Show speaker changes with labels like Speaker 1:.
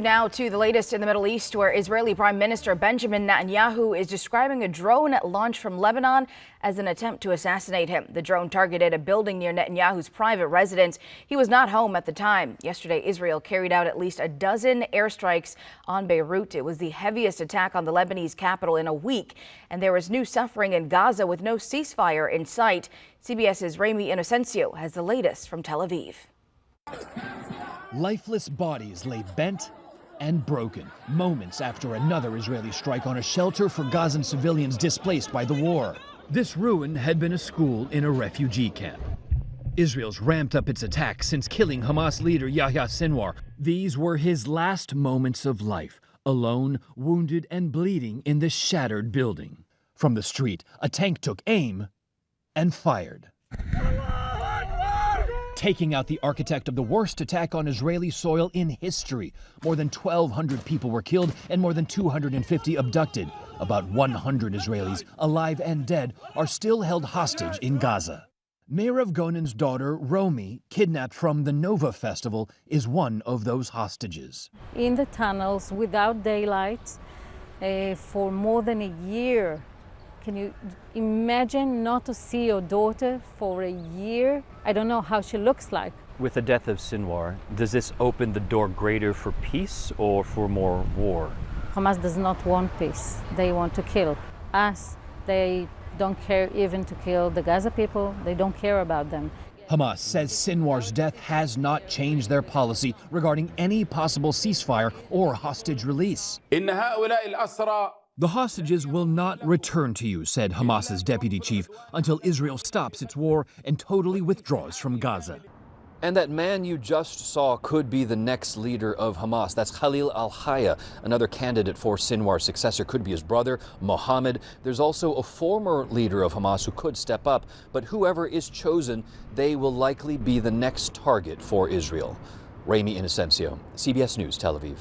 Speaker 1: Now to the latest in the Middle East, where Israeli Prime Minister Benjamin Netanyahu is describing a drone launched from Lebanon as an attempt to assassinate him. The drone targeted a building near Netanyahu's private residence. He was not home at the time. Yesterday, Israel carried out at least a dozen airstrikes on Beirut. It was the heaviest attack on the Lebanese capital in a week. And there is new suffering in Gaza with no ceasefire in sight. CBS's Ramy Inocencio has the latest from Tel Aviv.
Speaker 2: Lifeless bodies lay bent and broken moments after another Israeli strike on a shelter for Gazan civilians displaced by the war. This ruin had been a school in a refugee camp. Israel's ramped up its attacks since killing Hamas leader Yahya Sinwar. These were his last moments of life, alone, wounded and bleeding in the shattered building. From the street, a tank took aim and fired, taking out the architect of the worst attack on Israeli soil in history. More than 1,200 people were killed and more than 250 abducted. About 100 Israelis, alive and dead, are still held hostage in Gaza. Meirav Gonen's daughter, Romi, kidnapped from the Nova Festival, is one of those hostages.
Speaker 3: In the tunnels, without daylight, for more than a year. Can you imagine not to see your daughter for a year? I don't know how she looks like.
Speaker 4: With the death of Sinwar, does this open the door greater for peace or for more war?
Speaker 3: Hamas does not want peace. They want to kill us. They don't care even to kill the Gaza people. They don't care about them.
Speaker 2: Hamas says Sinwar's death has not changed their policy regarding any possible ceasefire or hostage release. The hostages will not return to you, said Hamas's deputy chief, until Israel stops its war and totally withdraws from Gaza.
Speaker 5: And that man you just saw could be the next leader of Hamas. That's Khalil al-Hayya, another candidate for Sinwar's successor. Could be his brother, Mohammed. There's also a former leader of Hamas who could step up. But whoever is chosen, they will likely be the next target for Israel. Ramy Inocencio, CBS News, Tel Aviv.